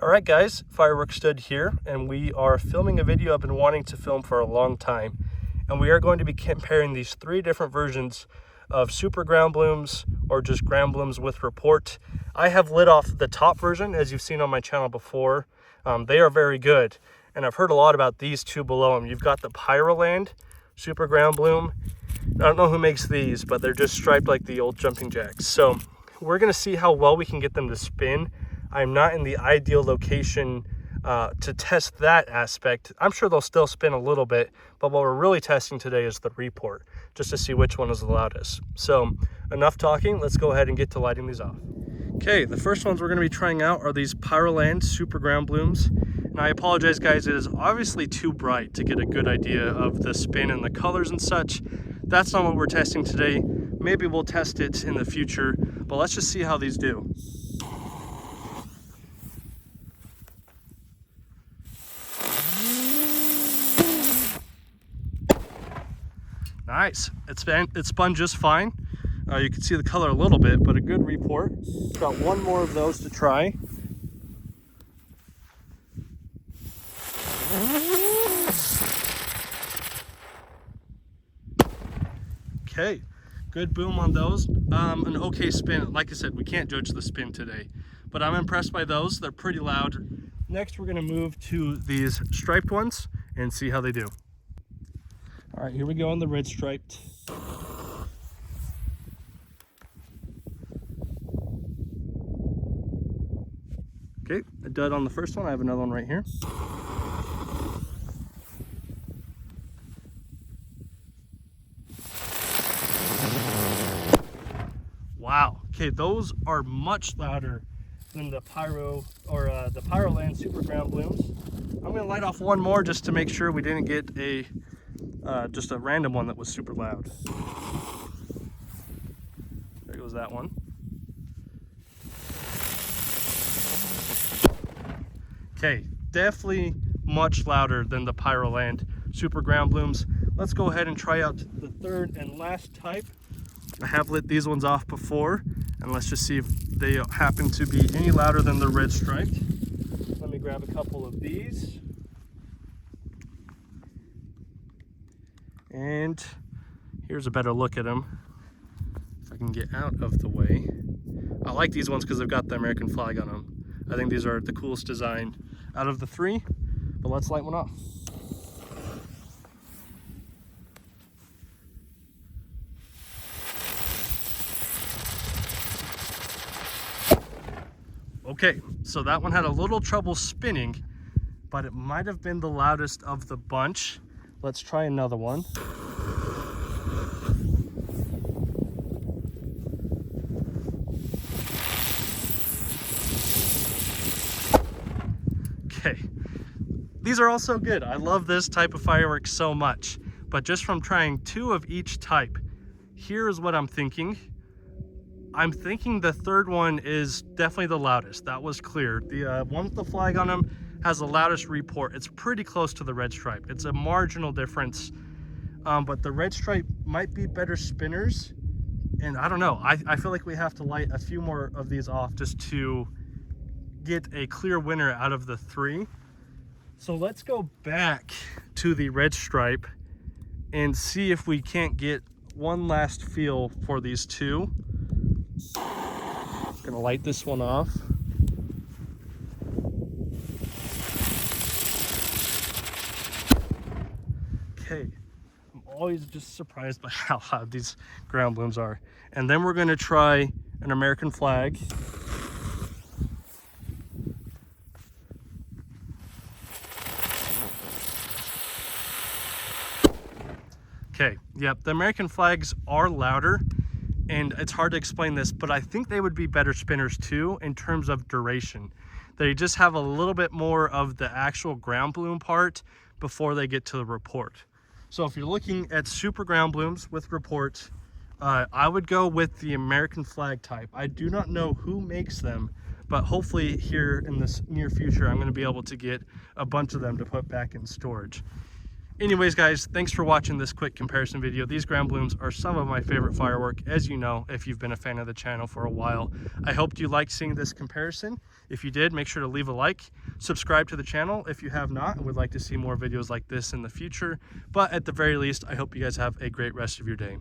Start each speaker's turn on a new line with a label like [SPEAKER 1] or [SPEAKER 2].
[SPEAKER 1] Alright guys, Fireworks Stood here, and we are filming a video I've been wanting to film for a long time. And we are going to be comparing these three different versions of super ground blooms or just ground blooms with report. I have lit off the top version, as you've seen on my channel before. They are very good, and I've heard a lot about these two below them. You've got the Pyroland super ground bloom. I don't know who makes these, but they're just striped like the old jumping jacks. So we're going to see how well we can get them to spin. I'm not in the ideal location to test that aspect. I'm sure they'll still spin a little bit, but what we're really testing today is the report, just to see which one is the loudest. So enough talking, let's go ahead and get to lighting these off. Okay, the first ones we're going to be trying out are these Pyroland super ground blooms. And I apologize guys, it is obviously too bright to get a good idea of the spin and the colors and such. That's not what we're testing today. Maybe we'll test it in the future, but let's just see how these do. Nice, it spun just fine. You can see the color a little bit, but a good report. Got one more of those to try. Okay, good boom on those. An okay spin. Like I said, we can't judge the spin today, but I'm impressed by those. They're pretty loud. Next, we're gonna move to these striped ones and see how they do. All right, here we go on the red striped. Okay, a dud on the first one. I have another one right here. Wow, okay, those are much louder than the the Pyroland super ground blooms. I'm gonna light off one more just to make sure we didn't get a just a random one that was super loud. There goes that one. Okay, definitely much louder than the Pyroland super ground blooms. Let's go ahead and try out the third and last type. I have lit these ones off before, and let's just see if they happen to be any louder than the red striped. Let me grab a couple of these. And here's a better look at them, if I can get out of the way. I like these ones because they've got the American flag on them. I think these are the coolest design out of the three, but let's light one off. Okay, so that one had a little trouble spinning, but it might have been the loudest of the bunch. Let's try another one. Okay, these are also good. I love this type of fireworks so much, but just from trying two of each type, here's what I'm thinking. I'm thinking the third one is definitely the loudest. That was clear. The one with the flag on them has the loudest report. It's pretty close to the red stripe. It's a marginal difference, but the red stripe might be better spinners. And I don't know, I feel like we have to light a few more of these off just to get a clear winner out of the three. So let's go back to the red stripe and see if we can't get one last feel for these two. Gonna light this one off. Okay, I'm always just surprised by how loud these ground blooms are. And then we're gonna try an American flag. Okay, yep, the American flags are louder, and it's hard to explain this, but I think they would be better spinners too in terms of duration. They just have a little bit more of the actual ground bloom part before they get to the report. So if you're looking at super ground blooms with report, I would go with the American flag type. I do not know who makes them, but hopefully here in this near future, I'm gonna be able to get a bunch of them to put back in storage. Anyways, guys, thanks for watching this quick comparison video. These ground blooms are some of my favorite firework, as you know, if you've been a fan of the channel for a while. I hoped you liked seeing this comparison. If you did, make sure to leave a like, subscribe to the channel if you have not and would like to see more videos like this in the future. But at the very least, I hope you guys have a great rest of your day.